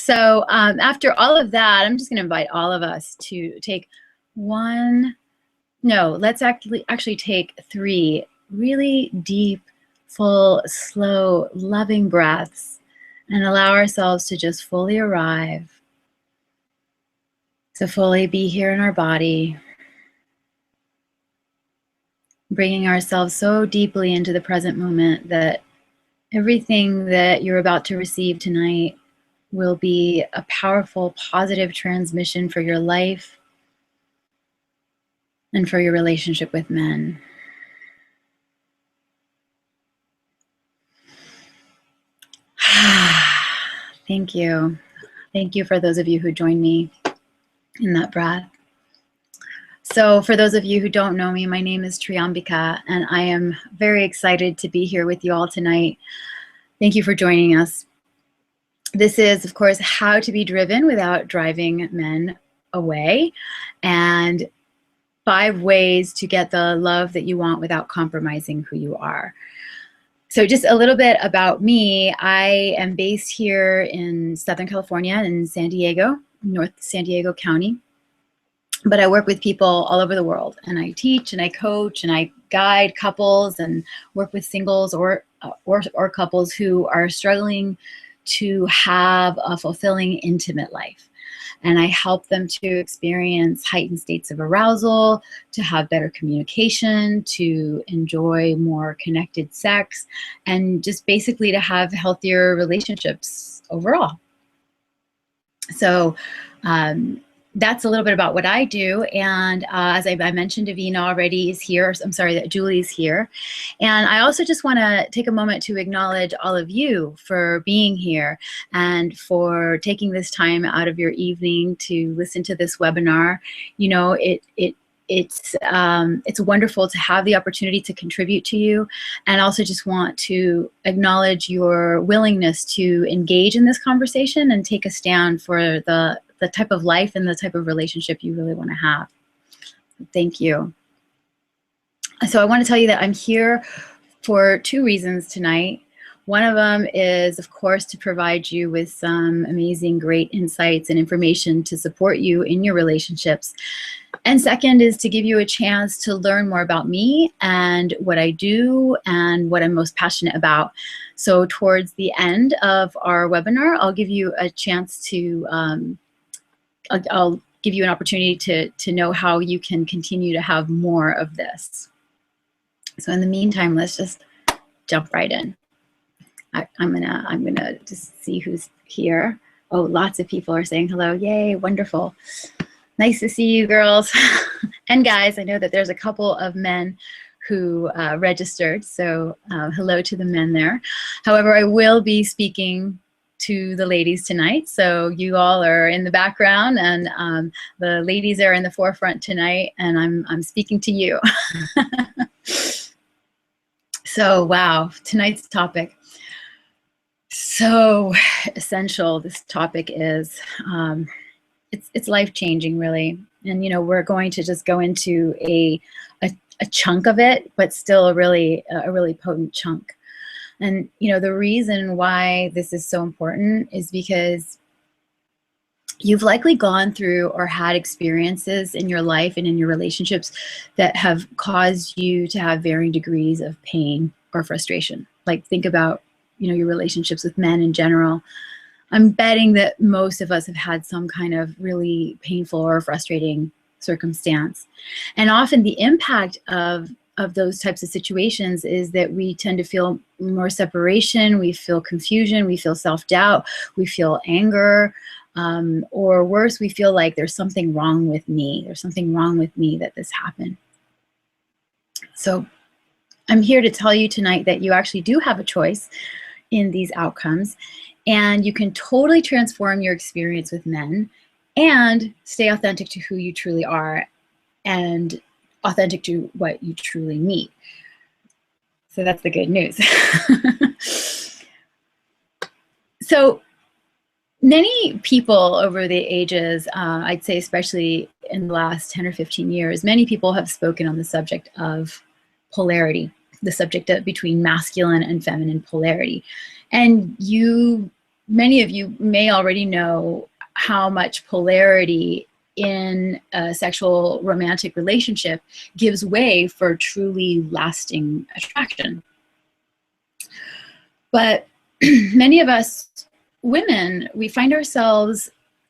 So after all of that, I'm just going to invite all of us to take let's actually take 3 really deep, full, slow, loving breaths and allow ourselves to just fully arrive, to fully be here in our body, bringing ourselves so deeply into the present moment that everything that you're about to receive tonight will be a powerful, positive transmission for your life and for your relationship with men. Thank you. Thank you for those of you who joined me in that breath. So for those of you who don't know me, my name is Triambika, and I am very excited to be here with you all tonight. Thank you for joining us. This is, of course, how to be driven without driving men away, and 5 ways to get the love that you want without compromising who you are. So just a little bit about me. I am based here in Southern California in San Diego, North San Diego County. But I work with people all over the world, and I teach and I coach and I guide couples and work with singles or couples who are struggling to have a fulfilling, intimate life. And I help them to experience heightened states of arousal, to have better communication, to enjoy more connected sex, and just basically to have healthier relationships overall. So that's a little bit about what I do. And as I mentioned, Davina already is here. I'm sorry, that Julie is here. And I also just want to take a moment to acknowledge all of you for being here and for taking this time out of your evening to listen to this webinar. You know, it's wonderful to have the opportunity to contribute to you, and also just want to acknowledge your willingness to engage in this conversation and take a stand for the type of life and the type of relationship you really want to have. Thank you. So I want to tell you that I'm here for 2 reasons tonight. One of them is, of course, to provide you with some amazing, great insights and information to support you in your relationships. And second is to give you a chance to learn more about me and what I do and what I'm most passionate about. So towards the end of our webinar, I'll give you a chance to I'll give you an opportunity to know how you can continue to have more of this. So in the meantime, let's just jump right in. I'm gonna just see who's here. Oh, lots of people are saying hello. Yay, wonderful. Nice to see you, girls and guys. I know that there's a couple of men who registered, so hello to the men there. However, I will be speaking to the ladies tonight, so you all are in the background, and the ladies are in the forefront tonight, and I'm speaking to you. So wow, tonight's topic, so essential. This topic is it's life-changing, really, and you know, we're going to just go into a chunk of it, but still a really potent chunk. And you know, the reason why this is so important is because you've likely gone through or had experiences in your life and in your relationships that have caused you to have varying degrees of pain or frustration. Like, think about, you know, your relationships with men in general. I'm betting that most of us have had some kind of really painful or frustrating circumstance. And often the impact of those types of situations is that we tend to feel more separation, we feel confusion, we feel self-doubt, we feel anger, or worse, we feel like there's something wrong with me. There's something wrong with me that this happened. So I'm here to tell you tonight that you actually do have a choice in these outcomes, and you can totally transform your experience with men and stay authentic to who you truly are and authentic to what you truly need. So that's the good news. So many people over the ages, I'd say especially in the last 10 or 15 years, many people have spoken on the subject of polarity, the subject between masculine and feminine polarity. And you many of you may already know how much polarity in a sexual romantic relationship gives way for truly lasting attraction. But many of us women, we find ourselves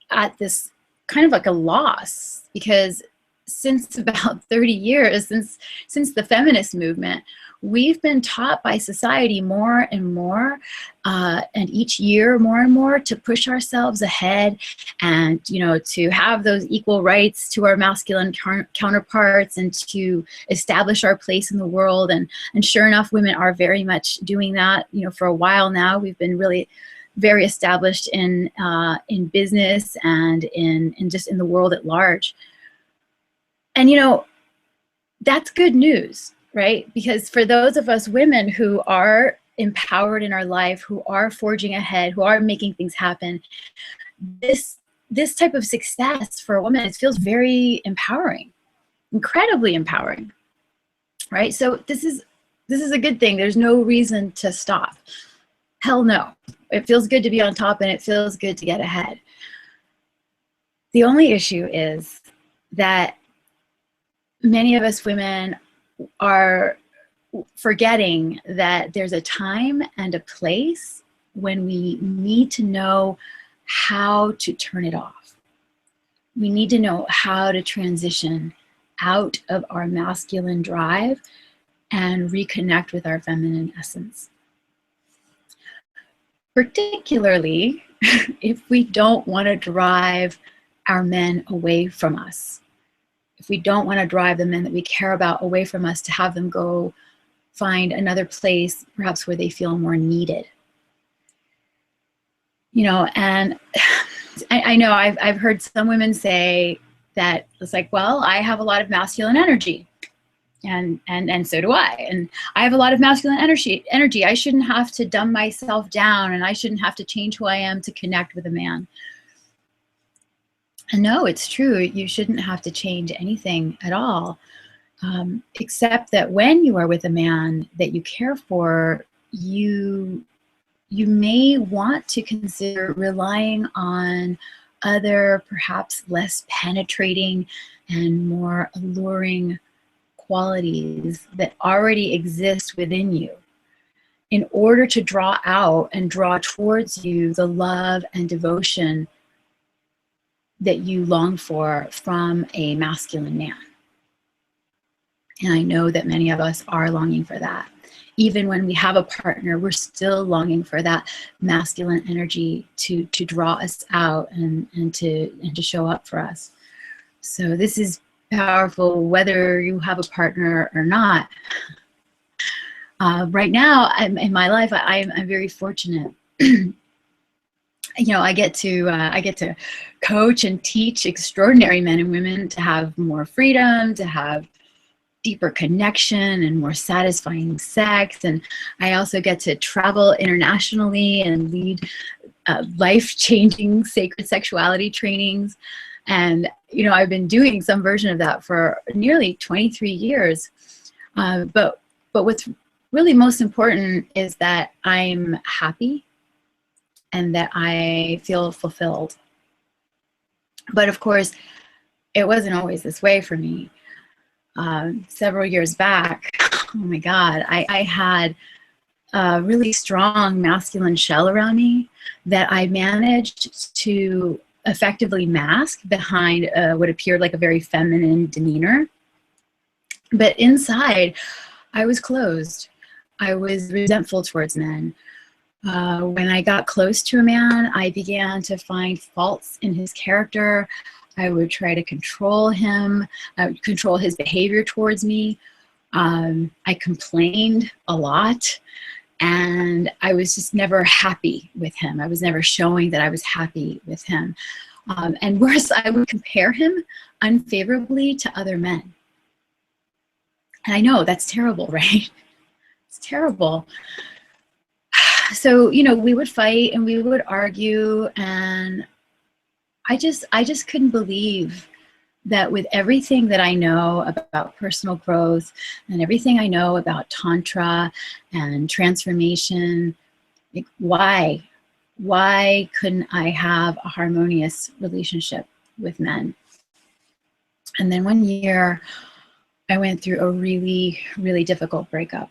at this kind of like a loss, because since about 30 years, since the feminist movement, we've been taught by society more and more, and each year more and more, to push ourselves ahead and, you know, to have those equal rights to our masculine counterparts and to establish our place in the world. And sure enough, women are very much doing that. You know, for a while now, we've been really very established in business and in just in the world at large. And, you know, that's good news, right? Because for those of us women who are empowered in our life, who are forging ahead, who are making things happen, this type of success for a woman, it feels very empowering, incredibly empowering, right? So this is a good thing. There's no reason to stop. Hell no. It feels good to be on top, and it feels good to get ahead. The only issue is that many of us women are forgetting that there's a time and a place when we need to know how to turn it off. We need to know how to transition out of our masculine drive and reconnect with our feminine essence. Particularly if we don't want to drive our men away from us. If we don't want to drive the men that we care about away from us, to have them go find another place, perhaps where they feel more needed. You know, and I know I've heard some women say that it's like, well, I have a lot of masculine energy, and so do I. And I have a lot of masculine energy. I shouldn't have to dumb myself down, and I shouldn't have to change who I am to connect with a man. And no, it's true. You shouldn't have to change anything at all, except that when you are with a man that you care for, you may want to consider relying on other, perhaps less penetrating and more alluring qualities that already exist within you, in order to draw out and draw towards you the love and devotion that you long for from a masculine man. And I know that many of us are longing for that. Even when we have a partner, we're still longing for that masculine energy to draw us out and to show up for us. So this is powerful whether you have a partner or not. Right now in my life, I'm very fortunate. You know, I get to coach and teach extraordinary men and women to have more freedom, to have deeper connection and more satisfying sex. And I also get to travel internationally and lead life-changing sacred sexuality trainings. And, you know, I've been doing some version of that for nearly 23 years. But what's really most important is that I'm happy and that I feel fulfilled. But of course, it wasn't always this way for me. Several years back, oh my God, I had a really strong masculine shell around me that I managed to effectively mask behind what appeared like a very feminine demeanor. But inside, I was closed. I was resentful towards men. When I got close to a man, I began to find faults in his character. I would try to control him. I would control his behavior towards me. I complained a lot, and I was just never happy with him. I was never showing that I was happy with him. And worse, I would compare him unfavorably to other men. And I know that's terrible, right? It's terrible. So, you know, we would fight and we would argue, and I just couldn't believe that with everything that I know about personal growth and everything I know about Tantra and transformation, like, why why couldn't I have a harmonious relationship with men? And then one year, I went through a really, really difficult breakup.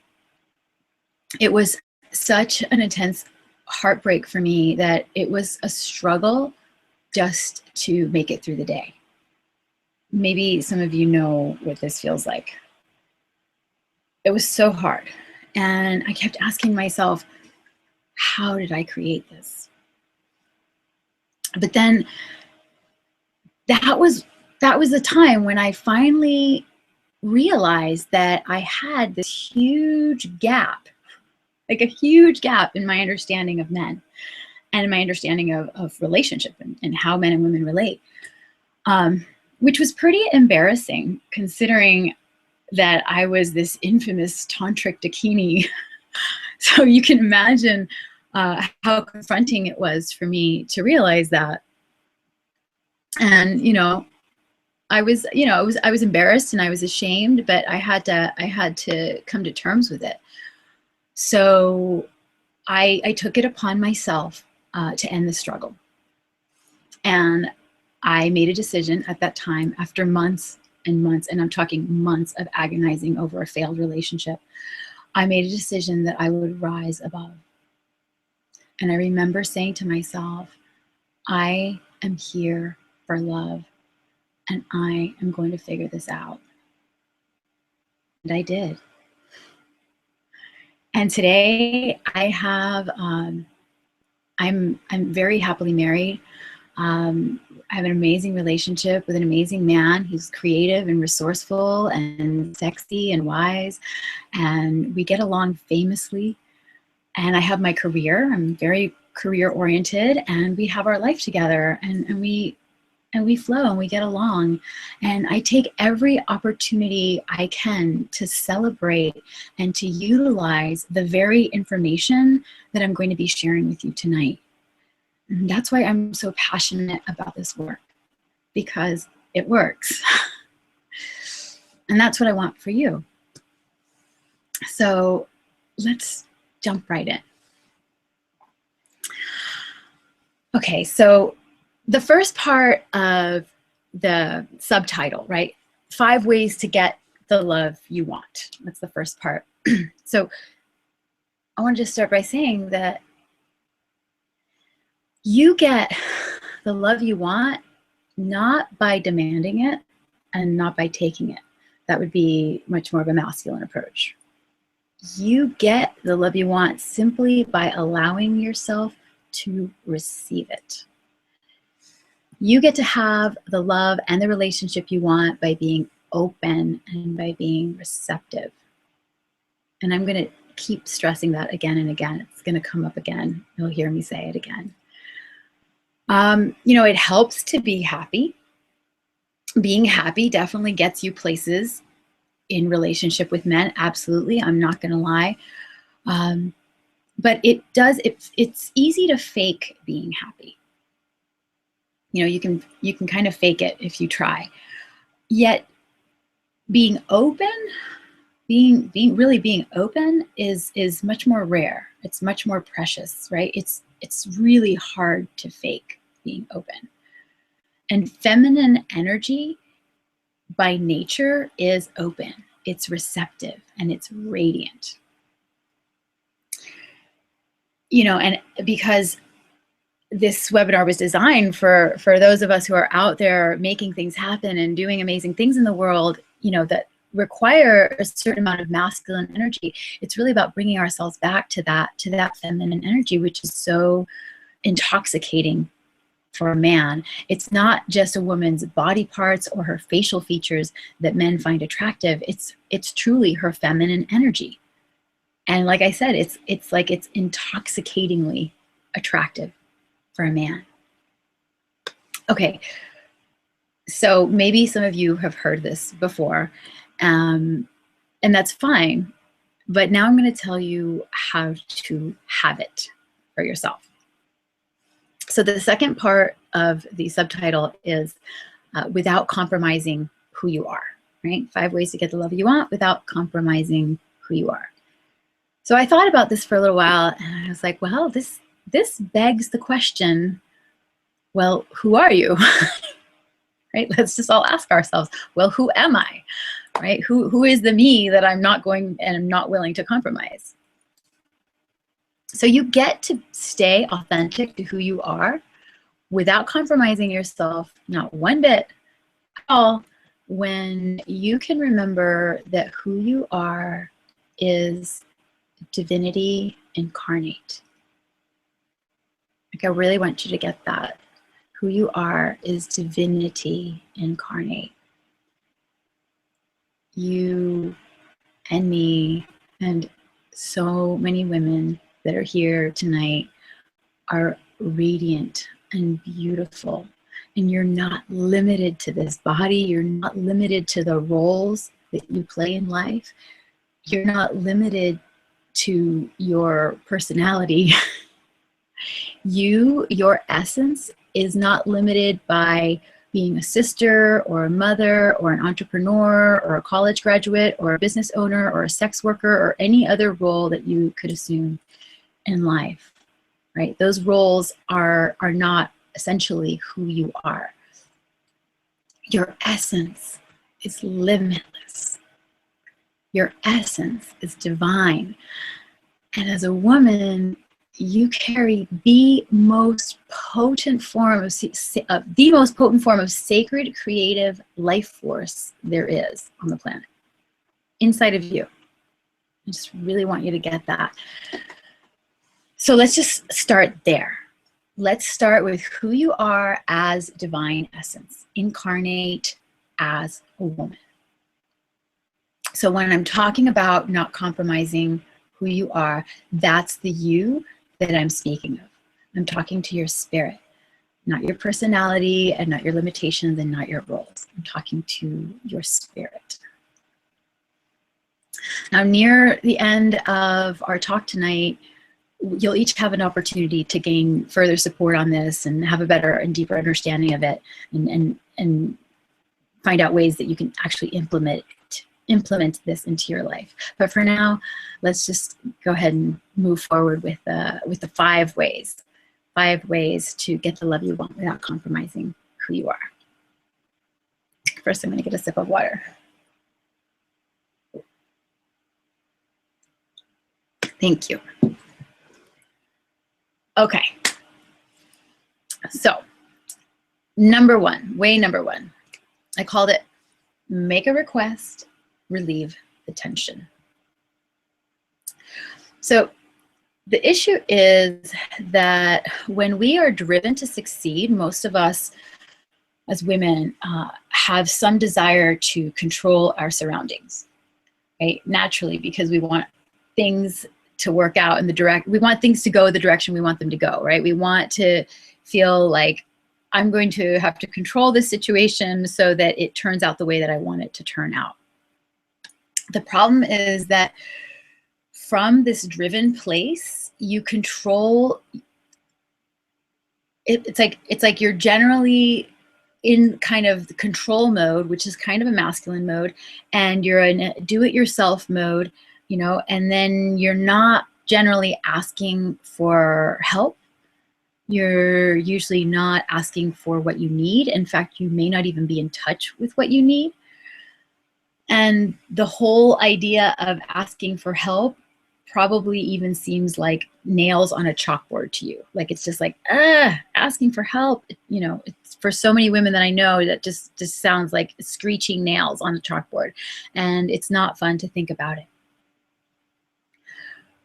It was such an intense heartbreak for me that it was a struggle just to make it through the day. Maybe some of you know what this feels like. It was so hard. And I kept asking myself, how did I create this? But then that was the time when I finally realized that I had this huge gap, like a huge gap in my understanding of men and my understanding of relationship and how men and women relate, which was pretty embarrassing considering that I was this infamous tantric dakini. So you can imagine how confronting it was for me to realize that. And, I was embarrassed and I was ashamed, but I had to come to terms with it. So I took it upon myself to end the struggle. And I made a decision at that time, after months and months, and I'm talking months of agonizing over a failed relationship, I made a decision that I would rise above. And I remember saying to myself, I am here for love, and I am going to figure this out. And I did. And today I have, I'm very happily married. I have an amazing relationship with an amazing man. He's creative and resourceful and sexy and wise, and we get along famously. And I have my career. I'm very career oriented, and we have our life together, and we flow and we get along. And I take every opportunity I can to celebrate and to utilize the very information that I'm going to be sharing with you tonight. And that's why I'm so passionate about this work, because it works. And that's what I want for you. So let's jump right in. Okay, so the first part of the subtitle, right? 5 ways to get the love you want. That's the first part. So I want to just start by saying that you get the love you want not by demanding it and not by taking it. That would be much more of a masculine approach. You get the love you want simply by allowing yourself to receive it. You get to have the love and the relationship you want by being open and by being receptive. And I'm going to keep stressing that again and again. It's going to come up again. You'll hear me say it again. It helps to be happy. Being happy definitely gets you places in relationship with men. Absolutely. I'm not going to lie. But it's easy to fake being happy. You can kind of fake it if you try. Yet being open, really being open is much more rare. It's much more precious, right? It's really hard to fake being open. And feminine energy by nature is open. It's receptive and it's radiant. And because this webinar was designed for those of us who are out there making things happen and doing amazing things in the world, that require a certain amount of masculine energy. It's really about bringing ourselves back to that feminine energy, which is so intoxicating for a man. It's not just a woman's body parts or her facial features that men find attractive. It's truly her feminine energy. And like I said, it's intoxicatingly attractive for a man. Okay, so maybe some of you have heard this before, and that's fine. But now I'm going to tell you how to have it for yourself. So the second part of the subtitle is without compromising who you are, right? 5 ways to get the love you want without compromising who you are. So I thought about this for a little while, and I was like, well, this this begs the question, well, who are you? Right? Let's just all ask ourselves, well, who am I? Right? Who is the me that I'm not going and I'm not willing to compromise? So you get to stay authentic to who you are without compromising yourself, not one bit at all, when you can remember that who you are is divinity incarnate. Like, I really want you to get that. Who you are is divinity incarnate. You and me and so many women that are here tonight are radiant and beautiful. And you're not limited to this body. You're not limited to the roles that you play in life. You're not limited to your personality. Your essence is not limited by being a sister or a mother or an entrepreneur or a college graduate or a business owner or a sex worker or any other role that you could assume in life, right? Those roles are not essentially who you are. Your essence is limitless. Your essence is divine. And as a woman, you carry the most potent form of sacred creative life force there is on the planet, inside of you. I just really want you to get that. So let's just start there. Let's start with who you are as divine essence, incarnate as a woman. So when I'm talking about not compromising who you are, that's the you that I'm speaking of. I'm talking to your spirit, not your personality and not your limitations and not your roles. I'm talking to your spirit. Now, near the end of our talk tonight, you'll each have an opportunity to gain further support on this and have a better and deeper understanding of it, and find out ways that you can actually implement this into your life. But for now, let's just go ahead and move forward with the 5 ways. 5 ways to get the love you want without compromising who you are. First, I'm going to get a sip of water. Thank you. Okay. So, way number one, I called it make a request, relieve the tension. So the issue is that when we are driven to succeed, most of us as women have some desire to control our surroundings, right? Naturally, because we want things to work out in we want things to go the direction we want them to go, right? We want to feel like I'm going to have to control this situation so that it turns out the way that I want it to turn out. The problem is that from this driven place, you control, it's like you're generally in kind of the control mode, which is kind of a masculine mode, and you're in a do-it-yourself mode, you know, and then you're not generally asking for help. You're usually not asking for what you need. In fact, you may not even be in touch with what you need. And the whole idea of asking for help probably even seems like nails on a chalkboard to you. Like, it's just like, asking for help. You know, it's, for so many women that I know, that just sounds like screeching nails on a chalkboard. And it's not fun to think about it.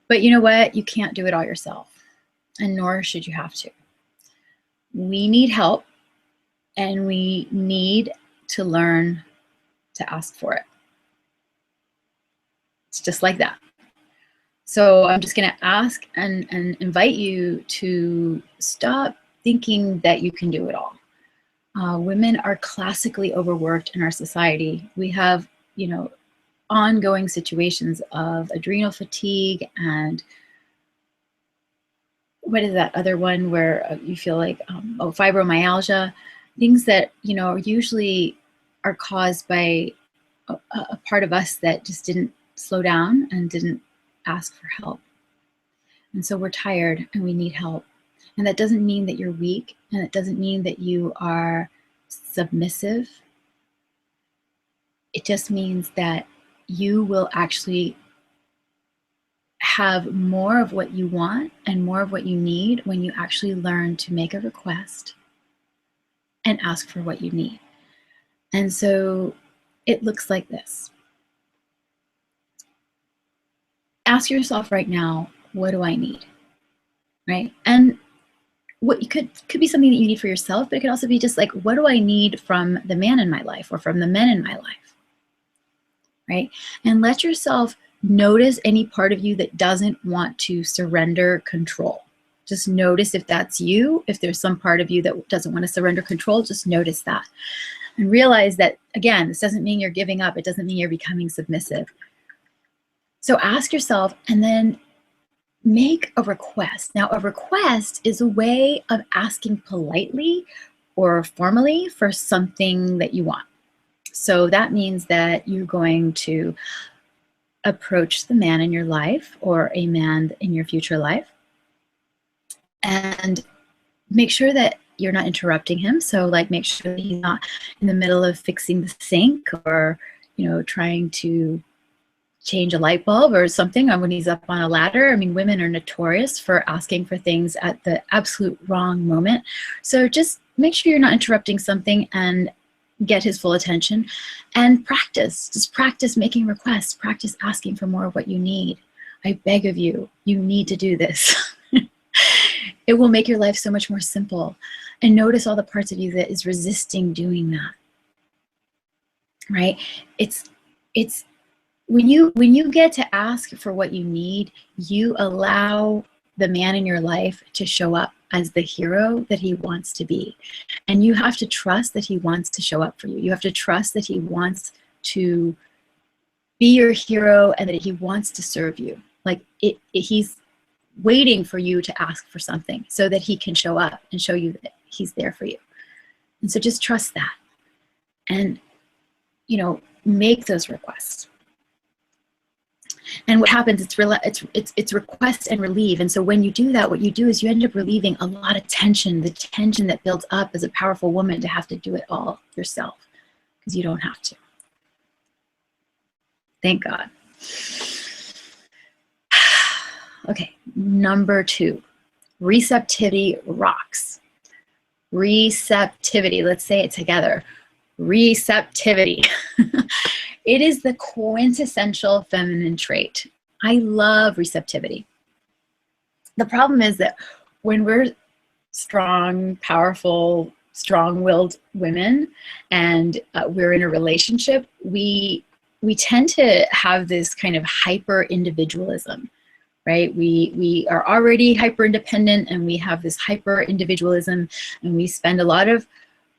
But you know what? You can't do it all yourself, and nor should you have to. We need help, and we need to learn to ask for it. It's just like that. So I'm just going to ask and invite you to stop thinking that you can do it all. Women are classically overworked in our society. We have, you know, ongoing situations of adrenal fatigue and what is that other one where you feel like, fibromyalgia, things that, you know, usually are caused by a part of us that just didn't slow down and didn't ask for help. And so we're tired and we need help. And that doesn't mean that you're weak, and it doesn't mean that you are submissive. It just means that you will actually have more of what you want and more of what you need when you actually learn to make a request and ask for what you need. And so it looks like this. Ask yourself right now, what do I need? Right? And what you could be something that you need for yourself, but it could also be just like, what do I need from the man in my life or from the men in my life? Right? And let yourself notice any part of you that doesn't want to surrender control. Just notice if that's you. If there's some part of you that doesn't want to surrender control, just notice that. And realize that, again, this doesn't mean you're giving up. It doesn't mean you're becoming submissive. So ask yourself, and then make a request. Now, a request is a way of asking politely or formally for something that you want. So that means that you're going to approach the man in your life or a man in your future life and make sure that you're not interrupting him. So like make sure that he's not in the middle of fixing the sink or, you know, trying to change a light bulb or something when he's up on a ladder. I mean, women are notorious for asking for things at the absolute wrong moment. So just make sure you're not interrupting something and get his full attention, and practice. Just practice making requests. Practice asking for more of what you need. I beg of you, you need to do this. It will make your life so much more simple. And notice all the parts of you that is resisting doing that. Right? It's when you get to ask for what you need, you allow the man in your life to show up as the hero that he wants to be. And you have to trust that he wants to show up for you. You have to trust that he wants to be your hero and that he wants to serve you. Like he's waiting for you to ask for something so that he can show up and show you that he's there for you. And so just trust that. And, you know, make those requests. And what happens, it's request and relieve. And so when you do that, what you do is you end up relieving a lot of tension, the tension that builds up as a powerful woman to have to do it all yourself, because you don't have to. Thank God. Okay, number 2, receptivity rocks. Receptivity, let's say it together. Receptivity. It is the quintessential feminine trait. I love receptivity. The problem is that when we're strong, powerful, strong-willed women and we're in a relationship, we tend to have this kind of hyper-individualism, right? We are already hyper-independent and we have this hyper-individualism, and we spend a lot of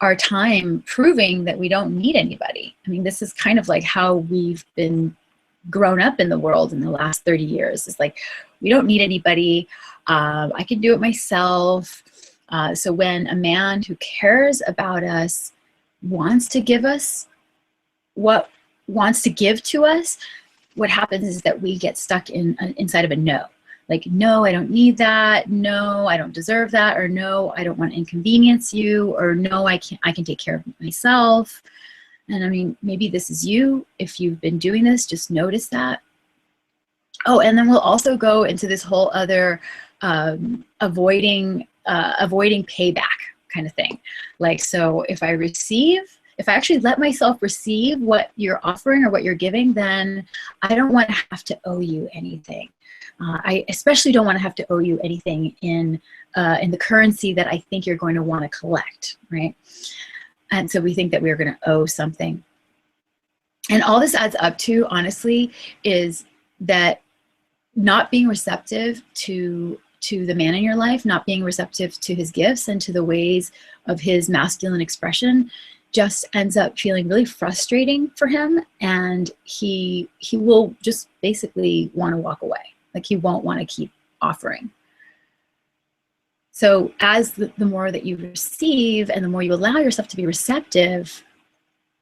our time proving that we don't need anybody. I mean, this is kind of like how we've been grown up in the world in the last 30 years. It's like, we don't need anybody. I can do it myself. So when a man who cares about us wants to give us what wants to give to us, what happens is that we get stuck inside of a no. Like, no, I don't need that. No, I don't deserve that. Or no, I don't want to inconvenience you. Or no, I can take care of myself. And I mean, maybe this is you. If you've been doing this, just notice that. Oh, and then we'll also go into this whole other avoiding payback kind of thing. Like, so if I actually let myself receive what you're offering or what you're giving, then I don't want to have to owe you anything. I especially don't want to have to owe you anything in the currency that I think you're going to want to collect, right? And so we think that we're going to owe something. And all this adds up to, honestly, is that not being receptive to the man in your life, not being receptive to his gifts and to the ways of his masculine expression, just ends up feeling really frustrating for him, and he will just basically want to walk away. Like, he won't want to keep offering. So as the more that you receive and the more you allow yourself to be receptive,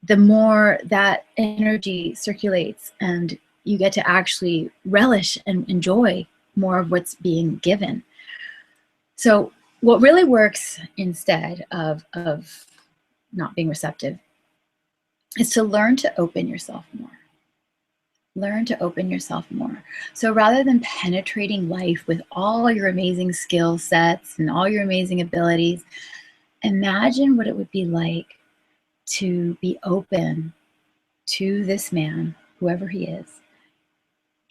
the more that energy circulates and you get to actually relish and enjoy more of what's being given. So what really works instead of not being receptive is to learn to open yourself more. Learn to open yourself more. So rather than penetrating life with all your amazing skill sets and all your amazing abilities, imagine what it would be like to be open to this man, whoever he is,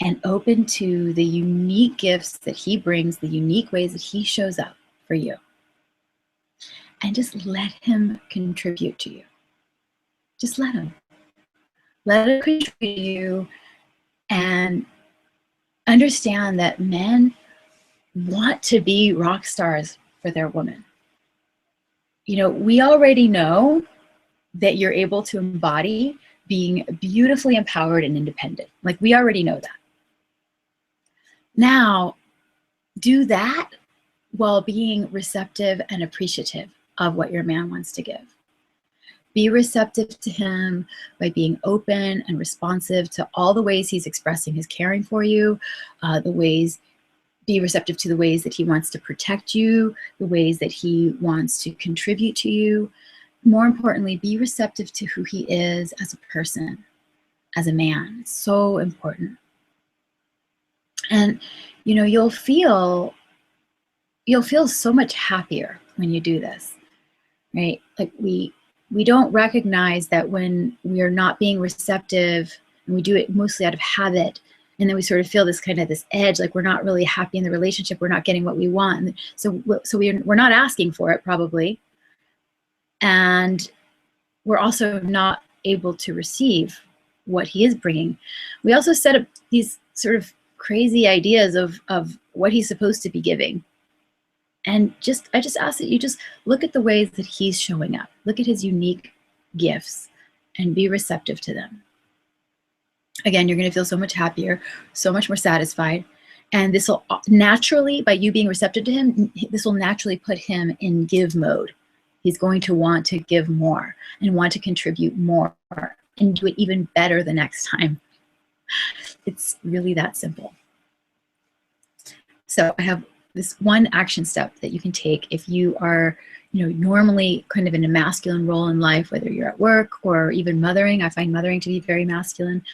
and open to the unique gifts that he brings, the unique ways that he shows up for you. And just let him contribute to you. Just let him. Let him contribute to you, and understand that men want to be rock stars for their woman. You know, we already know that you're able to embody being beautifully empowered and independent. Like, we already know that. Now, do that while being receptive and appreciative of what your man wants to give. Be receptive to him by being open and responsive to all the ways he's expressing his caring for you, be receptive to the ways that he wants to protect you, the ways that he wants to contribute to you. More importantly, be receptive to who he is as a person, as a man. It's so important. And, you know, you'll feel so much happier when you do this, right? Like, we don't recognize that when we are not being receptive, and we do it mostly out of habit, and then we sort of feel this edge, like we're not really happy in the relationship, we're not getting what we want. And so we're not asking for it, probably. And we're also not able to receive what he is bringing. We also set up these sort of crazy ideas of what he's supposed to be giving. And I just ask that you just look at the ways that he's showing up. Look at his unique gifts and be receptive to them. Again, you're going to feel so much happier, so much more satisfied. And this will naturally, by you being receptive to him, this will naturally put him in give mode. He's going to want to give more and want to contribute more and do it even better the next time. It's really that simple. So I have this one action step that you can take if you are, you know, normally kind of in a masculine role in life, whether you're at work or even mothering. I find mothering to be very masculine.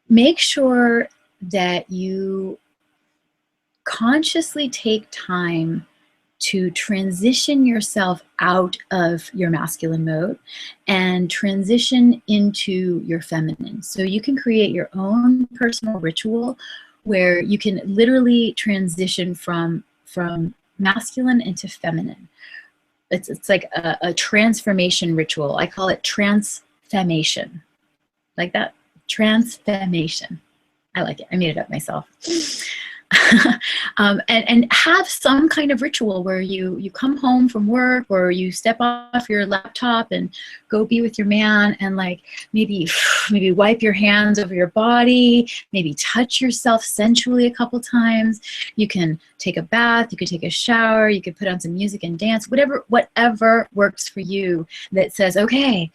Make sure that you consciously take time to transition yourself out of your masculine mode and transition into your feminine. So you can create your own personal ritual where you can literally transition from masculine into feminine. It's like a transformation ritual. I call it transfemmation. Like that? Transfemmation. I like it. I made it up myself. And have some kind of ritual where you come home from work, or you step off your laptop and go be with your man, and like maybe wipe your hands over your body, maybe touch yourself sensually a couple times. You can take a bath, you could take a shower, you could put on some music and dance, whatever works for you, that says, okay,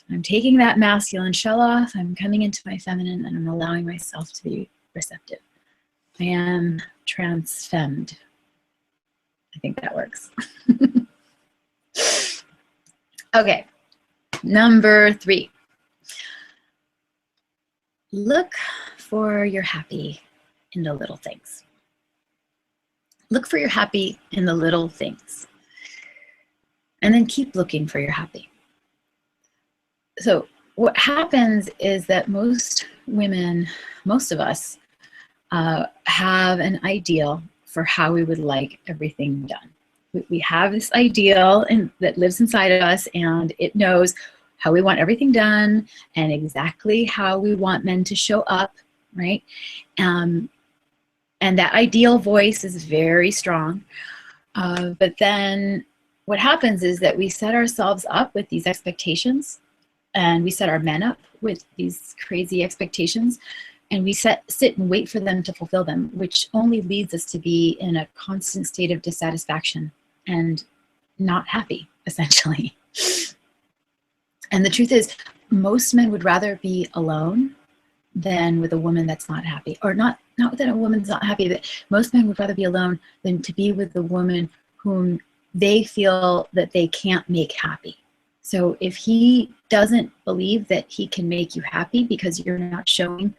I'm taking that masculine shell off, I'm coming into my feminine, and I'm allowing myself to be receptive. I am transfemmed. I think that works. Okay, number 3. Look for your happy in the little things. Look for your happy in the little things. And then keep looking for your happy. So what happens is that most women, most of us, have an ideal for how we would like everything done. We have this ideal that lives inside of us, and it knows how we want everything done and exactly how we want men to show up, right? And that ideal voice is very strong. But then what happens is that we set ourselves up with these expectations, and we set our men up with these crazy expectations, and we sit and wait for them to fulfill them, which only leads us to be in a constant state of dissatisfaction and not happy, essentially. And the truth is, most men would rather be alone than with a woman that's not happy. Or not that a woman's not happy, but most men would rather be alone than to be with a woman whom they feel that they can't make happy. So if he doesn't believe that he can make you happy because you're not showing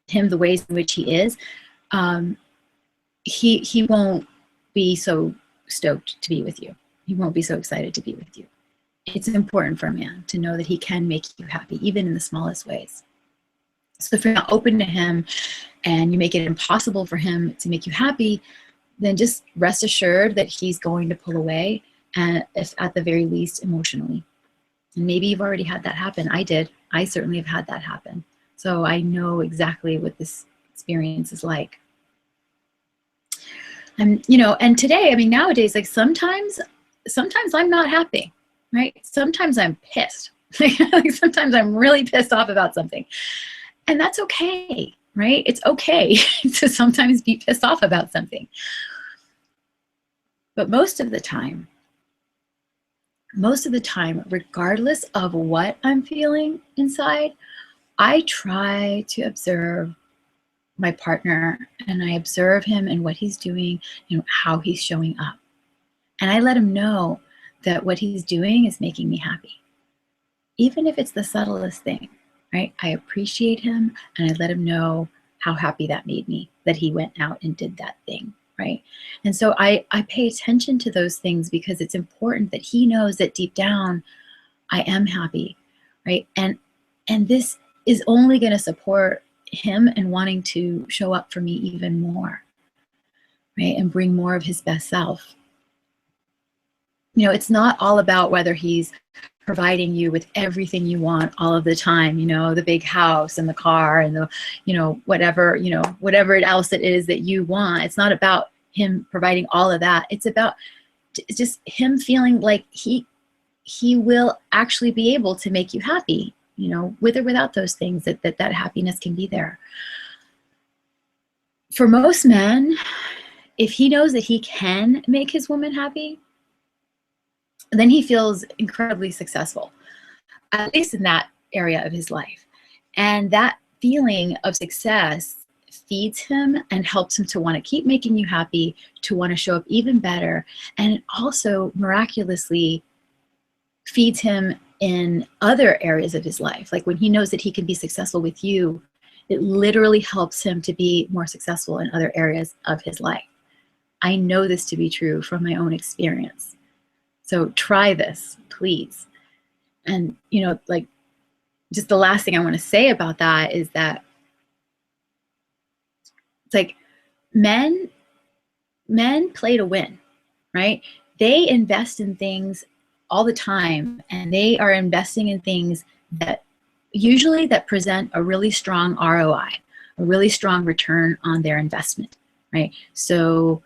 him the ways in which he is, he won't be so stoked to be with you. He won't be so excited to be with you. It's important for a man to know that he can make you happy, even in the smallest ways. So if you're not open to him and you make it impossible for him to make you happy, then just rest assured that he's going to pull away, and if at the very least emotionally. And maybe you've already had that happen. I did. I certainly have had that happen. So I know exactly what this experience is like. And and today, I mean, nowadays, like sometimes I'm not happy, right? Sometimes I'm pissed. Like sometimes I'm really pissed off about something. And that's okay, right? It's okay to sometimes be pissed off about something. But most of the time, regardless of what I'm feeling inside, I try to observe my partner, and I observe him and what he's doing, how he's showing up. And I let him know that what he's doing is making me happy. Even if it's the subtlest thing, right? I appreciate him, and I let him know how happy that made me, that he went out and did that thing, right? And so I pay attention to those things because it's important that he knows that deep down, I am happy, right? And this is only going to support him and wanting to show up for me even more, right? And bring more of his best self. It's not all about whether he's providing you with everything you want all of the time, the big house and the car and the, whatever else it is that you want. It's not about him providing all of that. It's about just him feeling like he will actually be able to make you happy, with or without those things, that happiness can be there. For most men, if he knows that he can make his woman happy, then he feels incredibly successful, at least in that area of his life. And that feeling of success feeds him and helps him to want to keep making you happy, to want to show up even better. And it also miraculously feeds him in other areas of his life. Like when he knows that he can be successful with you, it literally helps him to be more successful in other areas of his life. I know this to be true from my own experience. So try this, please. And, like, just the last thing I want to say about that is that it's like men play to win, right? They invest in things all the time, and they are investing in things that usually present a really strong ROI, a really strong return on their investment, right? So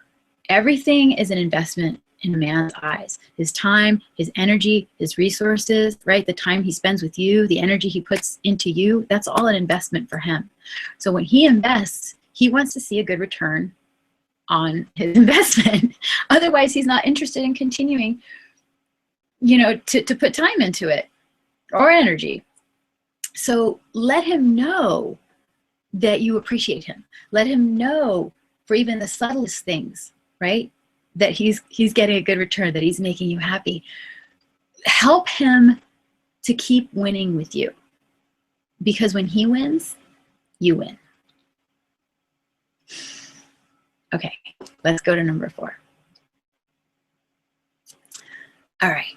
everything is an investment in a man's eyes. His time, his energy, his resources, right? The time he spends with you, the energy he puts into you, that's all an investment for him. So when he invests, he wants to see a good return on his investment. Otherwise, he's not interested in continuing, to put time into it or energy. So let him know that you appreciate him. Let him know for even the subtlest things, right? That he's getting a good return, that he's making you happy. Help him to keep winning with you. Because when he wins, you win. Okay, let's go to number 4. All right,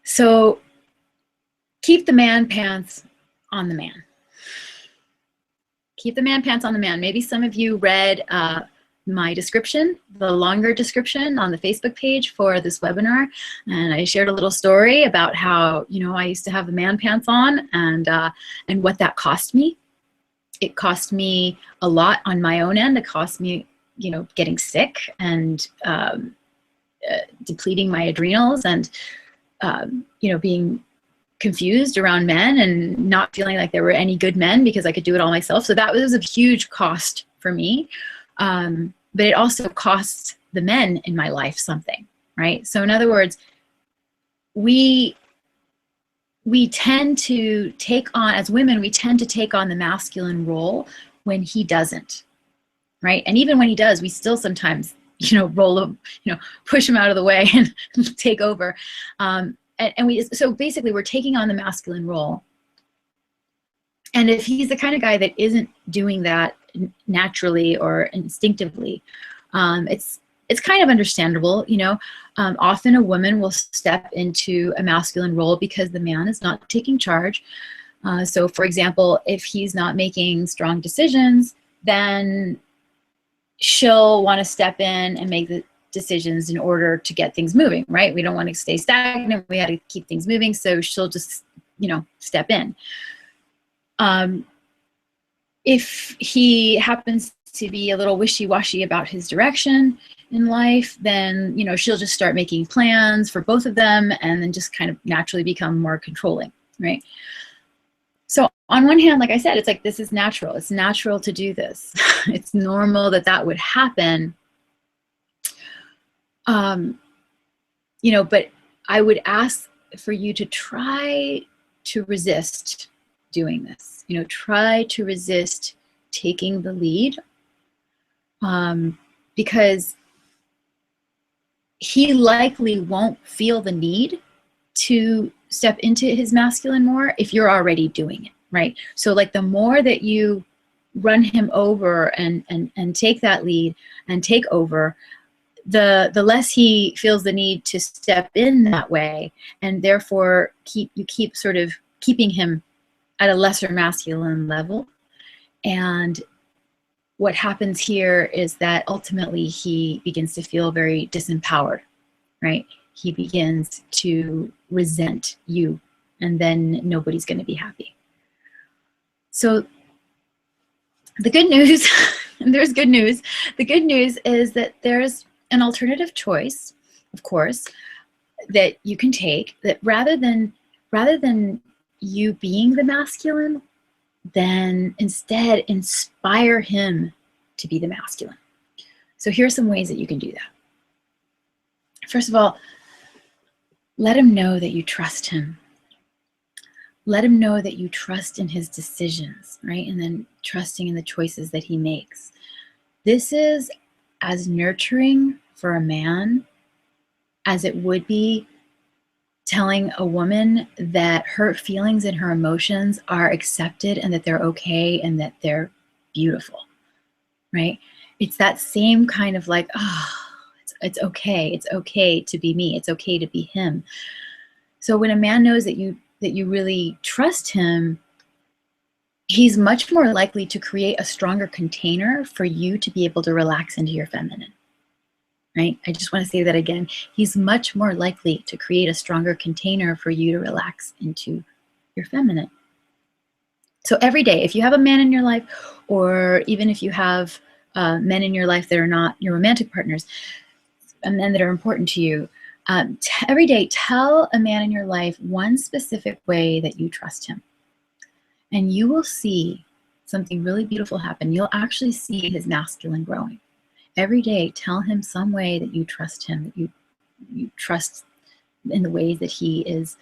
so keep the man pants on the man. Keep the man pants on the man. Maybe some of you read my description, the longer description on the Facebook page for this webinar, and I shared a little story about how I used to have the man pants on, and what that cost me. It cost me a lot on my own end. It cost me getting sick and depleting my adrenals, and being confused around men and not feeling like there were any good men because I could do it all myself. So that was a huge cost for me. But it also costs the men in my life something, right? So in other words, we tend to take on, as women, we tend to take on the masculine role when he doesn't, right? And even when he does, we still sometimes push him out of the way and take over. So basically we're taking on the masculine role. And if he's the kind of guy that isn't doing that naturally or instinctively, it's kind of understandable, often a woman will step into a masculine role because the man is not taking charge. So for example, if he's not making strong decisions, then she'll want to step in and make the decisions in order to get things moving, right? We don't want to stay stagnant. We have to keep things moving. So she'll just, step in. If he happens to be a little wishy-washy about his direction in life, then, she'll just start making plans for both of them and then just kind of naturally become more controlling, right? So on one hand, like I said, it's like, this is natural. It's natural to do this. It's normal that would happen. But I would ask for you to try to resist doing this. Try to resist taking the lead, because he likely won't feel the need to step into his masculine more if you're already doing it, right? So like the more that you run him over and take that lead and take over, the less he feels the need to step in that way, and therefore you keep sort of keeping him at a lesser masculine level. And what happens here is that ultimately he begins to feel very disempowered, right? He begins to resent you, and then nobody's going to be happy. So the good news, and there's good news, the good news is that there's an alternative choice, of course, that you can take, that rather than you being the masculine, then instead inspire him to be the masculine. So here are some ways that you can do that. First of all, let him know that you trust him. Let him know that you trust in his decisions, right? And then trusting in the choices that he makes. This is as nurturing for a man as it would be telling a woman that her feelings and her emotions are accepted and that they're okay and that they're beautiful, right? It's that same kind of like, it's okay. It's okay to be me. It's okay to be him. So when a man knows that you really trust him, he's much more likely to create a stronger container for you to be able to relax into your feminine. Right? I just want to say that again. He's much more likely to create a stronger container for you to relax into your feminine. So every day, if you have a man in your life, or even if you have men in your life that are not your romantic partners, and men that are important to you, every day tell a man in your life one specific way that you trust him. And you will see something really beautiful happen. You'll actually see his masculine growing. Every day, tell him some way that you trust him, that you trust in the ways that he is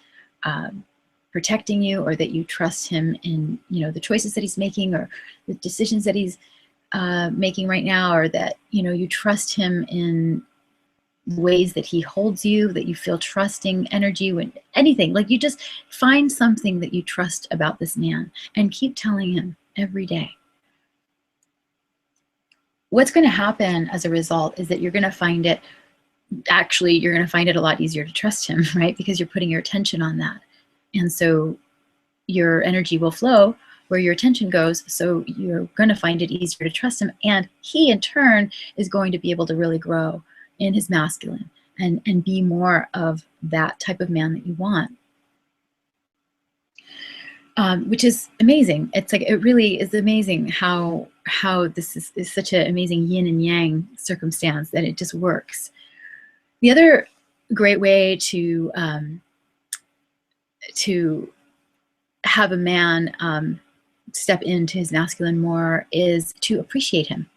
protecting you, or that you trust him in the choices that he's making, or the decisions that he's making right now, or that you trust him in ways that he holds you, that you feel trusting energy, when anything, like you just find something that you trust about this man and keep telling him every day. What's going to happen as a result is that you're going to find it, you're going to find it a lot easier to trust him, right? Because you're putting your attention on that. And so your energy will flow where your attention goes. So you're going to find it easier to trust him. And he, in turn, is going to be able to really grow in his masculine and be more of that type of man that you want. Which is amazing. It's like, it really is amazing how this is such an amazing yin and yang circumstance that it just works. The other great way to have a man step into his masculine more is to appreciate him.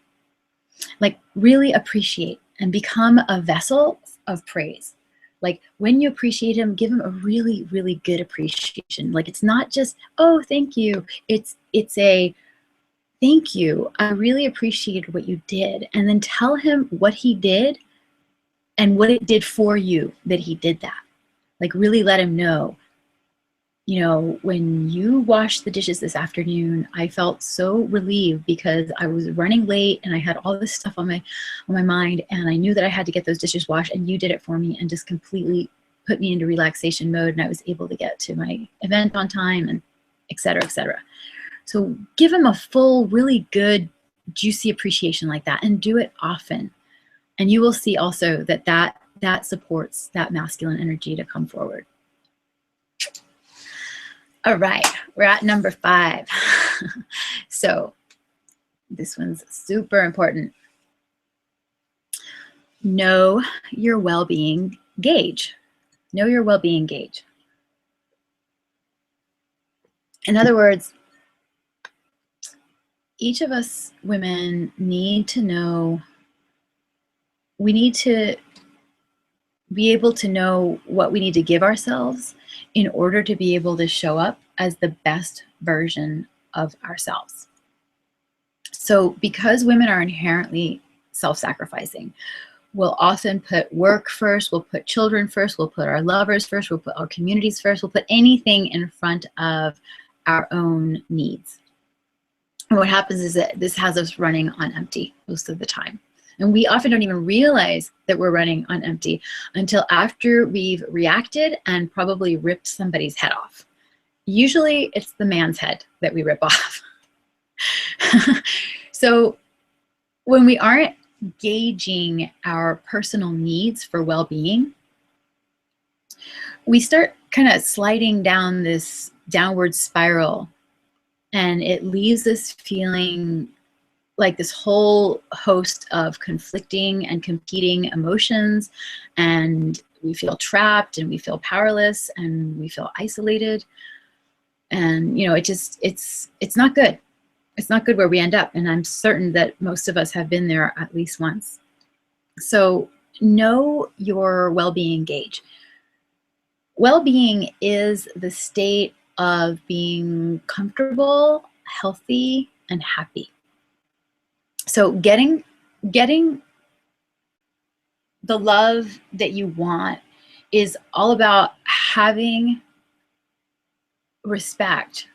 Like really appreciate and become a vessel of praise. Like when you appreciate him, give him a really, really good appreciation. Like it's not just, oh, thank you. It's a thank you. I really appreciated what you did. And then tell him what he did and what it did for you that he did that. Like really let him know, you know, when you washed the dishes this afternoon, I felt so relieved because I was running late and I had all this stuff on my mind, and I knew that I had to get those dishes washed, and you did it for me and just completely put me into relaxation mode, and I was able to get to my event on time, and et cetera, et cetera. So give him a full, really good, juicy appreciation like that, and do it often. And you will see also that that supports that masculine energy to come forward. All right, we're at number 5. So this one's super important. Know your well-being gauge. Know your well-being gauge. In other words, each of us women need to know, we need to be able to know what we need to give ourselves in order to be able to show up as the best version of ourselves. So because women are inherently self-sacrificing, we'll often put work first, we'll put children first, we'll put our lovers first, we'll put our communities first, we'll put anything in front of our own needs. And what happens is that this has us running on empty most of the time. And we often don't even realize that we're running on empty until after we've reacted and probably ripped somebody's head off. Usually it's the man's head that we rip off. So when we aren't gauging our personal needs for well-being, we start kind of sliding down this downward spiral, and it leaves us feeling like this whole host of conflicting and competing emotions, and we feel trapped and we feel powerless and we feel isolated. And you know, it's not good. It's not good where we end up, and I'm certain that most of us have been there at least once. So know your well-being gauge. Well-being is the state of being comfortable, healthy, and happy. So getting the love that you want is all about having respect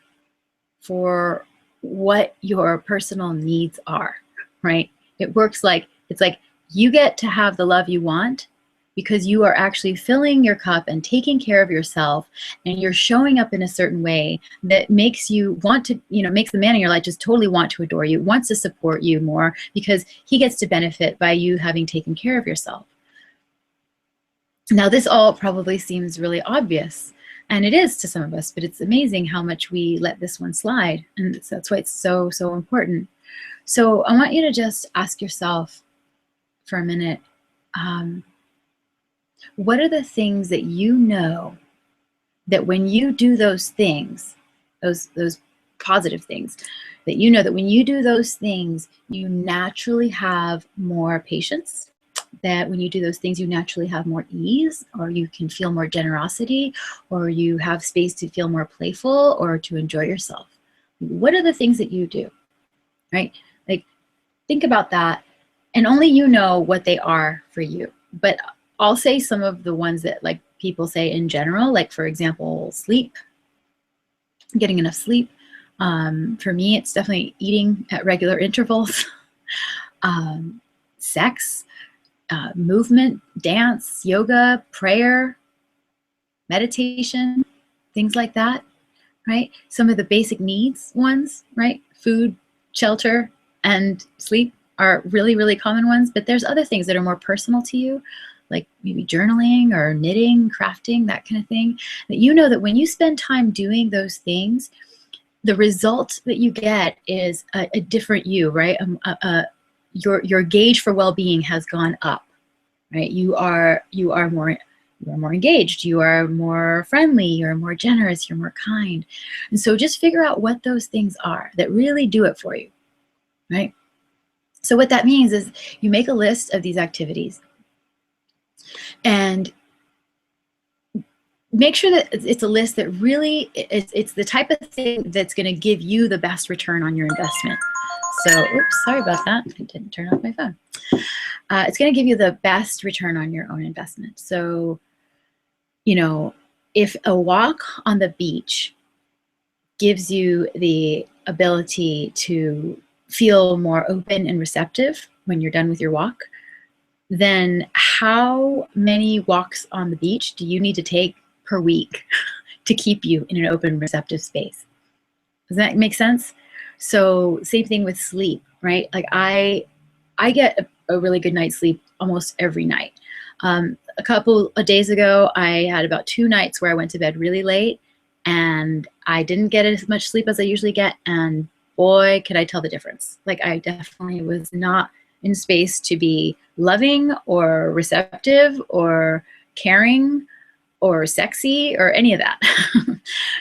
for what your personal needs are, right? It works like, it's like you get to have the love you want because you are actually filling your cup and taking care of yourself, and you're showing up in a certain way that makes you want to, you know, makes the man in your life just totally want to adore you, wants to support you more because he gets to benefit by you having taken care of yourself. Now, this all probably seems really obvious, and it is to some of us, but it's amazing how much we let this one slide. And that's why it's so, so important. So I want you to just ask yourself for a minute, what are the things that you know that when you do those things, those positive things, that you know that when you do those things, you naturally have more patience, that when you do those things, you naturally have more ease, or you can feel more generosity, or you have space to feel more playful or to enjoy yourself? What are the things that you do, right? Like, think about that, and only you know what they are for you. But I'll say some of the ones that like people say in general, like for example, sleep, getting enough sleep. For me, it's definitely eating at regular intervals, sex, movement, dance, yoga, prayer, meditation, things like that, right? Some of the basic needs ones, right? Food, shelter, and sleep are really, really common ones, but there's other things that are more personal to you, like maybe journaling or knitting, crafting, that kind of thing, that you know that when you spend time doing those things, the result that you get is a different you, right? Your gauge for well-being has gone up, right? You are more engaged, you are more friendly, you're more generous, you're more kind. And so just figure out what those things are that really do it for you, right? So what that means is you make a list of these activities and make sure that it's a list that really, it's the type of thing that's going to give you the best return on your investment. So, oops, sorry about that. I didn't turn off my phone. It's going to give you the best return on your own investment. So, you know, if a walk on the beach gives you the ability to feel more open and receptive when you're done with your walk, then how many walks on the beach do you need to take per week to keep you in an open, receptive space? Does that make sense? So same thing with sleep, right? Like I get a really good night's sleep almost every night. A couple of days ago, I had about 2 nights where I went to bed really late and I didn't get as much sleep as I usually get. And boy, could I tell the difference. Like I definitely was not in space to be loving or receptive or caring or sexy or any of that.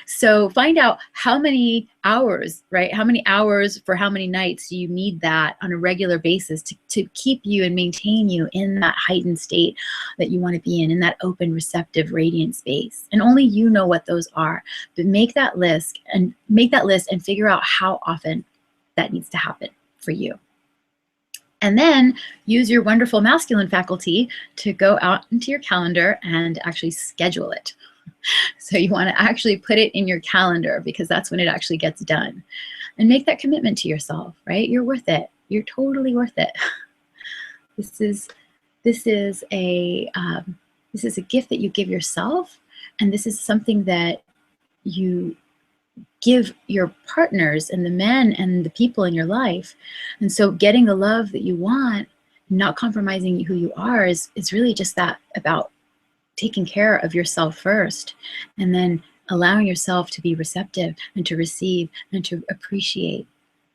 So find out how many hours, right? How many hours for how many nights do you need that on a regular basis to keep you and maintain you in that heightened state that you want to be in that open, receptive, radiant space. And only you know what those are. But make that list and figure out how often that needs to happen for you. And then use your wonderful masculine faculty to go out into your calendar and actually schedule it. So you want to actually put it in your calendar because that's when it actually gets done. And make that commitment to yourself, right? You're worth it. You're totally worth it. This is a gift that you give yourself, and this is something that you give your partners and the men and the people in your life. And so getting the love that you want, not compromising who you are, is really just that about taking care of yourself first, and then allowing yourself to be receptive and to receive and to appreciate,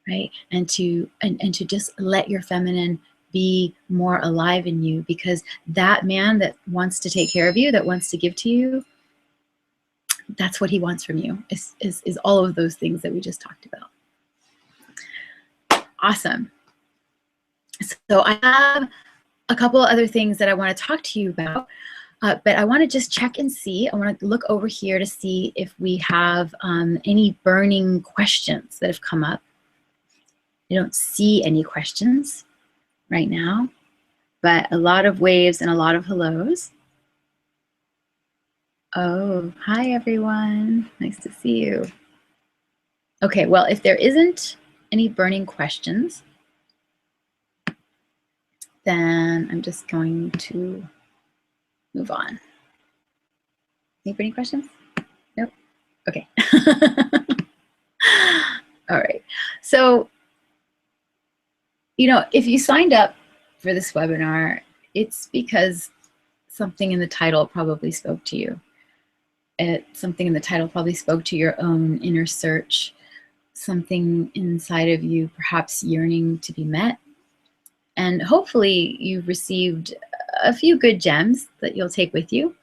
right? And to just let your feminine be more alive in you, because that man that wants to take care of you, that wants to give to you, that's what he wants from you, is all of those things that we just talked about. Awesome. So I have a couple other things that I want to talk to you about, but I want to just check and see. I want to look over here to see if we have any burning questions that have come up. I don't see any questions right now, but a lot of waves and a lot of hellos. Oh, hi everyone. Nice to see you. Okay, well, if there isn't any burning questions, then I'm just going to move on. Any burning questions? Nope. Okay. All right. So, you know, if you signed up for this webinar, it's because something in the title probably spoke to you. Something in the title probably spoke to your own inner search, something inside of you perhaps yearning to be met. And hopefully you've received a few good gems that you'll take with you.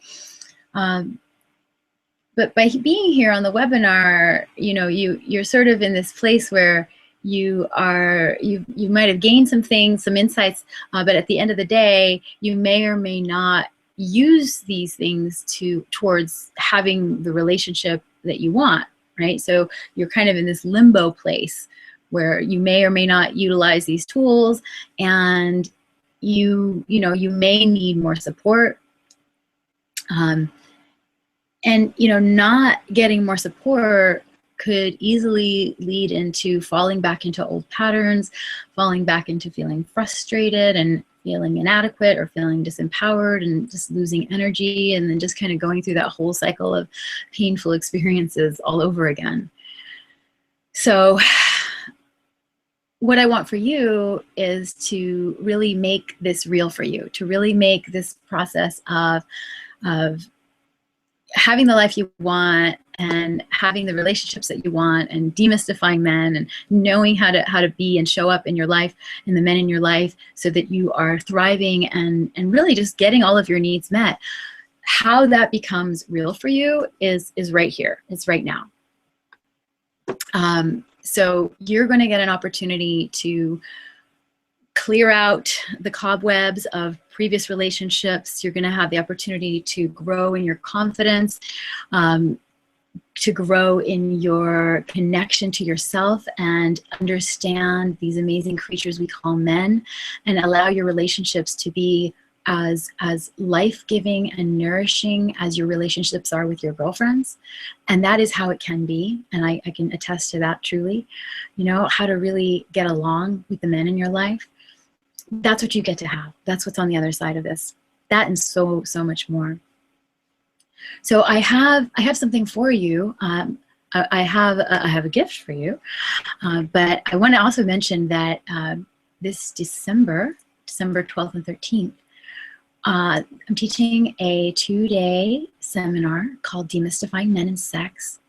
But by being here on the webinar, you know, you're sort of in this place where you might have gained some things, some insights, but at the end of the day, you may or may not use these things towards having the relationship that you want, right? So you're kind of in this limbo place where you may or may not utilize these tools, and you may need more support. And you know, not getting more support could easily lead into falling back into old patterns, falling back into feeling frustrated and feeling inadequate or feeling disempowered and just losing energy, and then just kind of going through that whole cycle of painful experiences all over again. So what I want for you is to really make this real for you, to really make this process of having the life you want and having the relationships that you want and demystifying men and knowing how to be and show up in your life and the men in your life so that you are thriving and really just getting all of your needs met. How that becomes real for you is right here. It's right now. So you're going to get an opportunity to clear out the cobwebs of previous relationships. You're going to have the opportunity to grow in your confidence, to grow in your connection to yourself and understand these amazing creatures we call men, and allow your relationships to be as life-giving and nourishing as your relationships are with your girlfriends. And that is how it can be, and I can attest to that truly. You know, how to really get along with the men in your life. That's what you get to have. That's what's on the other side of this. That and so much more. So I have something for you. I have a gift for you, but I want to also mention that this December 12th and 13th, I'm teaching a 2-day seminar called Demystifying Men and Sex.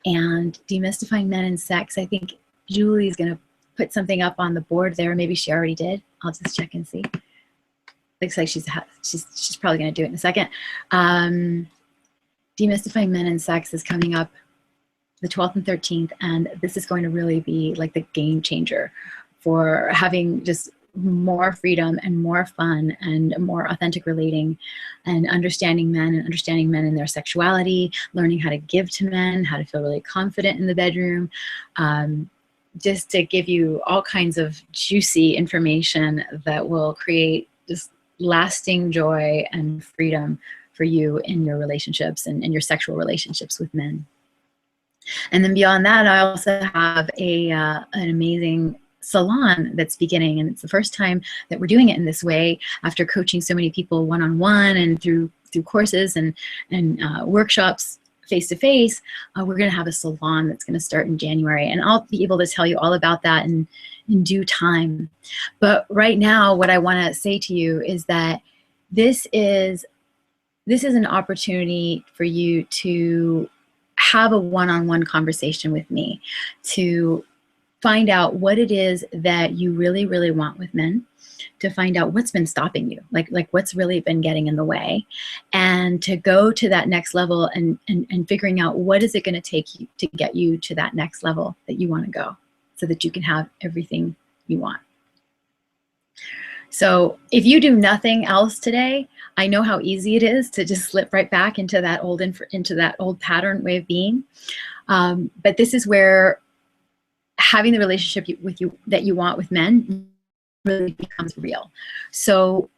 And Demystifying Men and Sex, I think Julie's going to put something up on the board there. Maybe she already did. I'll just check and see. Looks like she's probably going to do it in a second. Demystifying Men and Sex is coming up the 12th and 13th, and this is going to really be like the game changer for having just more freedom and more fun and more authentic relating, and understanding men in their sexuality, learning how to give to men, how to feel really confident in the bedroom, just to give you all kinds of juicy information that will create just lasting joy and freedom for you in your relationships and in your sexual relationships with men. And then beyond that, I also have an amazing salon that's beginning, and it's the first time that we're doing it in this way after coaching so many people one-on-one and through courses and workshops face-to-face. We're going to have a salon that's going to start in January, and I'll be able to tell you all about that in due time. But right now, what I want to say to you is that this is an opportunity for you to have a one-on-one conversation with me, to find out what it is that you really, really want with men, to find out what's been stopping you, like what's really been getting in the way, and to go to that next level and figuring out what is it going to take you to get you to that next level that you want to go, so that you can have everything you want. So if you do nothing else today, I know how easy it is to just slip right back into that old pattern way of being. But this is where having the relationship with you that you want with men really becomes real. So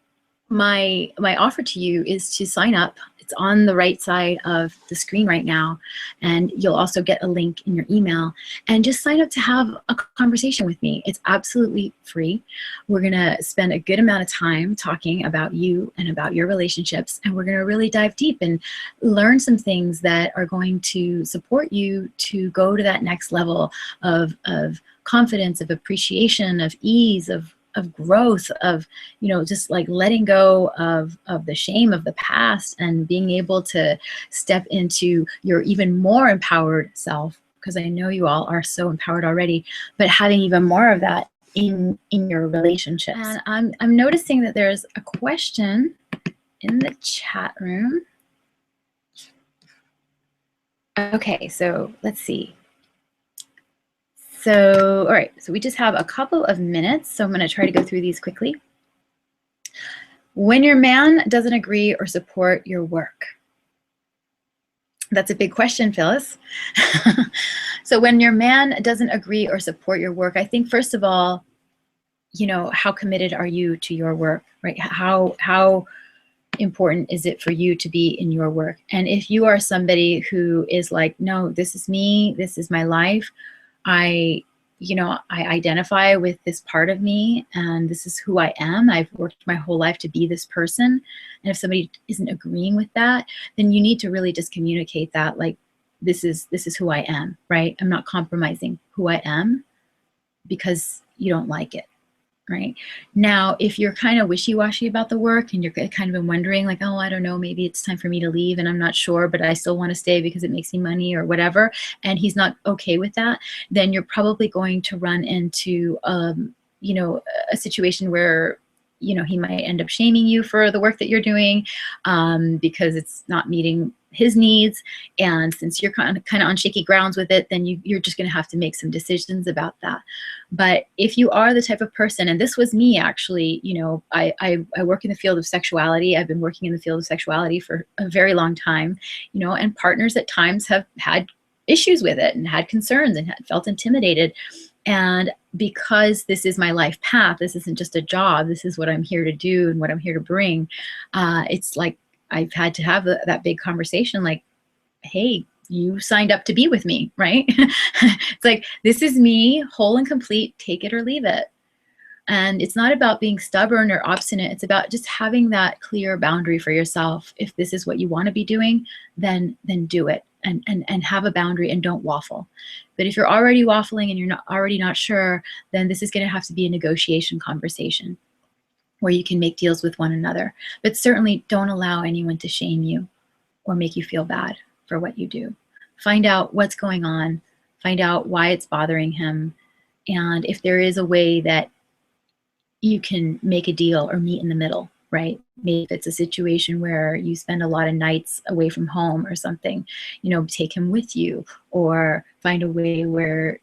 my offer to you is to sign up. It's on the right side of the screen right now, and you'll also get a link in your email, and just sign up to have a conversation with me. It's absolutely free. We're gonna spend a good amount of time talking about you and about your relationships, and we're gonna really dive deep and learn some things that are going to support you to go to that next level of confidence, of appreciation, of ease, of growth, of, you know, just like letting go of the shame of the past and being able to step into your even more empowered self, because I know you all are so empowered already, but having even more of that in your relationships. And I'm noticing that there's a question in the chat room. Okay, so let's see. So, all right, so we just have a couple of minutes, so I'm going to try to go through these quickly. When your man doesn't agree or support your work. That's a big question, Phyllis. So when your man doesn't agree or support your work, I think first of all, you know, how committed are you to your work, right? How important is it for you to be in your work? And if you are somebody who is like, no, this is me, this is my life, I identify with this part of me, and this is who I am. I've worked my whole life to be this person. And if somebody isn't agreeing with that, then you need to really just communicate that, like, this is who I am, right? I'm not compromising who I am because you don't like it, right? Now, if you're kind of wishy-washy about the work and you're kind of been wondering, like, oh, I don't know, maybe it's time for me to leave and I'm not sure, but I still want to stay because it makes me money or whatever, and he's not okay with that, then you're probably going to run into, you know, a situation where, you know, he might end up shaming you for the work that you're doing because it's not meeting his needs. And since you're kind of on shaky grounds with it, then you're just going to have to make some decisions about that. But if you are the type of person, and this was me actually, you know, I work in the field of sexuality. I've been working in the field of sexuality for a very long time, you know, and partners at times have had issues with it and had concerns and had felt intimidated. And because this is my life path, this isn't just a job, this is what I'm here to do and what I'm here to bring. It's like I've had to have that big conversation, like, hey, you signed up to be with me, right? It's like, this is me, whole and complete, take it or leave it. And it's not about being stubborn or obstinate. It's about just having that clear boundary for yourself. If this is what you want to be doing, then do it, and have a boundary and don't waffle. But if you're already waffling and you're already not sure, then this is going to have to be a negotiation conversation where you can make deals with one another. But certainly don't allow anyone to shame you or make you feel bad for what you do. Find out what's going on, find out why it's bothering him, and if there is a way that you can make a deal or meet in the middle, right? Maybe if it's a situation where you spend a lot of nights away from home or something, take him with you, or find a way where,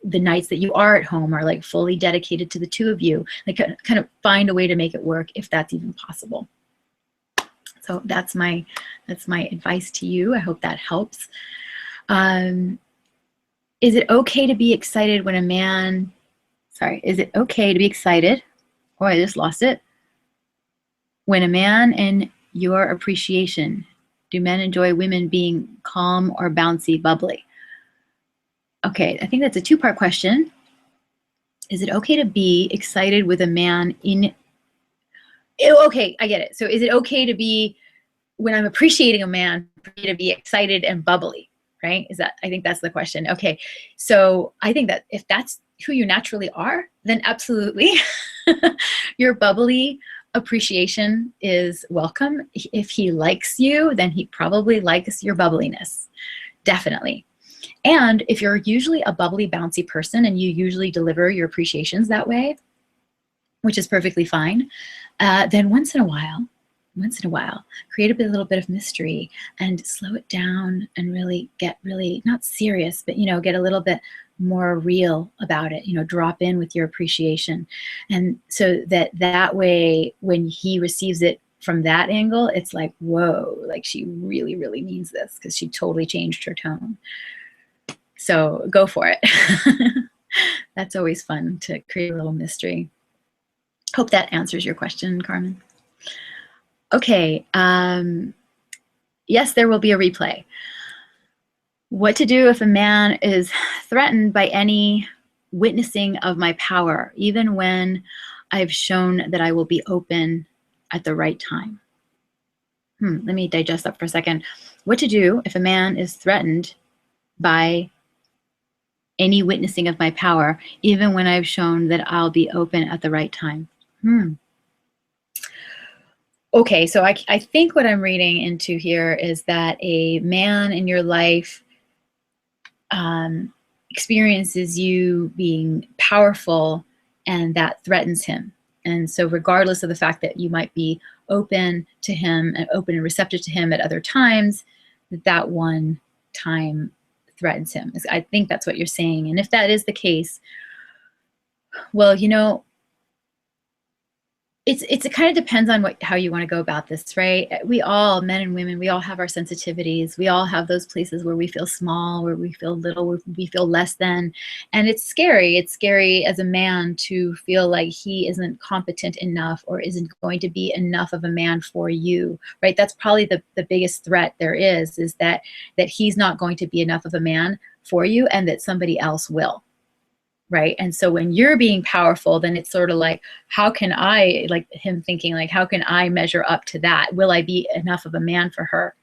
the nights that you are at home are like fully dedicated to the two of you. Like, kind of find a way to make it work if that's even possible. So that's my advice to you. I hope that helps. Is it okay to be excited when a man, is it okay to be excited? Oh, I just lost it. When a man in your appreciation, do men enjoy women being calm or bouncy, bubbly? Okay, I think that's a two-part question. Is it okay to be excited with a man in, okay, I get it. So is it okay to be, when I'm appreciating a man, for me to be excited and bubbly, right? I think that's the question. Okay, so I think that if that's who you naturally are, then absolutely. Your bubbly appreciation is welcome. If he likes you, then he probably likes your bubbliness, definitely. And if you're usually a bubbly, bouncy person and you usually deliver your appreciations that way, which is perfectly fine, then once in a while, create a little bit of mystery and slow it down and really get not serious, but get a little bit more real about it, drop in with your appreciation. And so that way, when he receives it from that angle, it's like, whoa, like she really, really means this, because she totally changed her tone. So go for it. That's always fun, to create a little mystery. Hope that answers your question, Carmen. Okay, yes, there will be a replay. What to do if a man is threatened by any witnessing of my power, even when I've shown that I will be open at the right time? Let me digest that for a second. What to do if a man is threatened by any witnessing of my power, even when I've shown that I'll be open at the right time? Okay, so I think what I'm reading into here is that a man in your life experiences you being powerful, and that threatens him. And so regardless of the fact that you might be open to him and open and receptive to him at other times, that one time threatens him. I think that's what you're saying. And if that is the case, well, it kind of depends on how you want to go about this, right? We all, men and women, we all have our sensitivities. We all have those places where we feel small, where we feel little, where we feel less than. And it's scary. It's scary as a man to feel like he isn't competent enough or isn't going to be enough of a man for you, right? That's probably the biggest threat there is that he's not going to be enough of a man for you, and that somebody else will. Right. And so when you're being powerful, then it's sort of like, how can I, like him thinking, like, how can I measure up to that? Will I be enough of a man for her,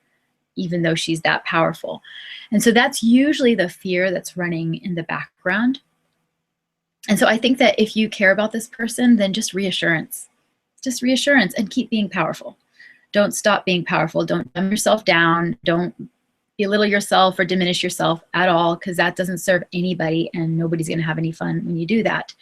even though she's that powerful? And so that's usually the fear that's running in the background. And so I think that if you care about this person, then just reassurance, and keep being powerful. Don't stop being powerful. Don't dumb yourself down. Don't belittle yourself or diminish yourself at all, because that doesn't serve anybody, and nobody's going to have any fun when you do that.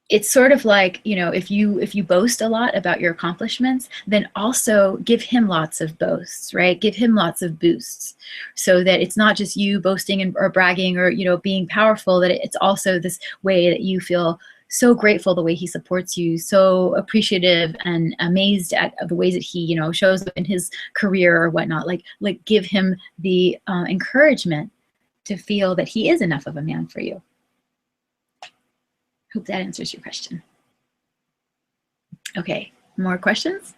It's sort of like, if you boast a lot about your accomplishments, then also give him lots of boasts, right? Give him lots of boosts, so that it's not just you boasting or bragging or being powerful, that it's also this way that you feel so grateful the way he supports you, so appreciative and amazed at the ways that he, you know, shows up in his career or whatnot. Like give him the encouragement to feel that he is enough of a man for you. Hope that answers your question. Okay, more questions?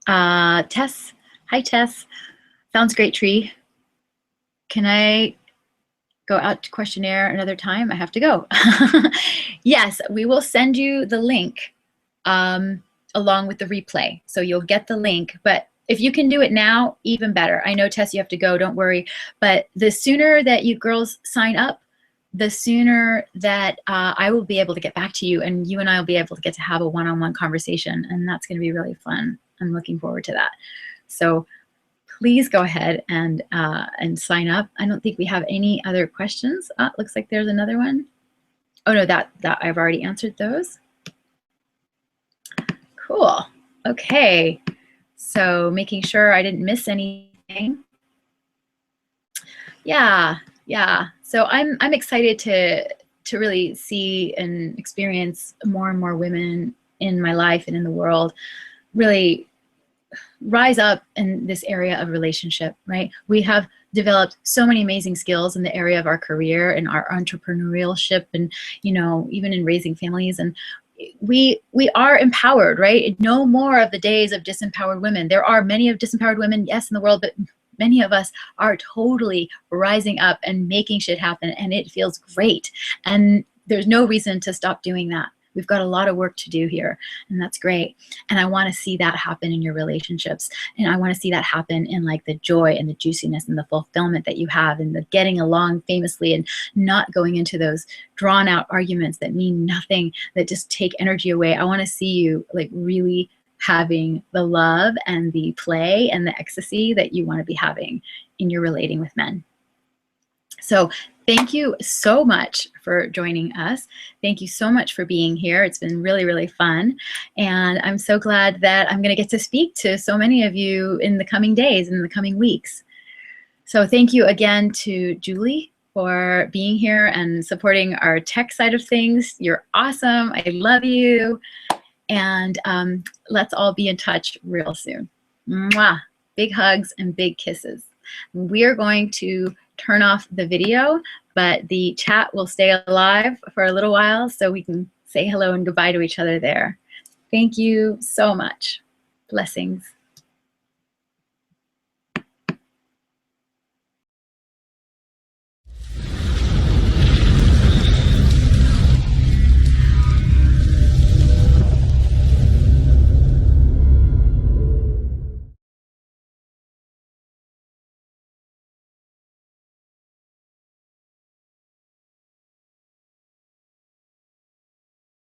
Tess, hi Tess. Sounds great, Tree. Can I go out to questionnaire another time? I have to go. Yes, we will send you the link along with the replay. So you'll get the link, but if you can do it now, even better. I know, Tess, you have to go, don't worry. But the sooner that you girls sign up, the sooner that I will be able to get back to you, and you and I will be able to get to have a one-on-one conversation, and that's going to be really fun. I'm looking forward to that. So please go ahead and sign up. I don't think we have any other questions. Looks like there's another one. Oh no, that I've already answered those. Cool. Okay. So making sure I didn't miss anything. Yeah. So I'm excited to really see and experience more and more women in my life and in the world really rise up in this area of relationship, right? We have developed so many amazing skills in the area of our career and our entrepreneurship, and, you know, even in raising families, and we are empowered, right? No more of the days of disempowered women. There are many of disempowered women, yes, in the world, but many of us are totally rising up and making shit happen, and it feels great. And there's no reason to stop doing that. We've got a lot of work to do here, and that's great. And I want to see that happen in your relationships. And I want to see that happen in like the joy and the juiciness and the fulfillment that you have, and the getting along famously, and not going into those drawn out arguments that mean nothing, that just take energy away. I want to see you like really having the love and the play and the ecstasy that you want to be having in your relating with men. So thank you so much for joining us. Thank you so much for being here. It's been really, really fun. And I'm so glad that I'm going to get to speak to so many of you in the coming days and in the coming weeks. So thank you again to Julie for being here and supporting our tech side of things. You're awesome. I love you. And let's all be in touch real soon. Mwah. Big hugs and big kisses. We are going to turn off the video, but the chat will stay alive for a little while so we can say hello and goodbye to each other there. Thank you so much. Blessings.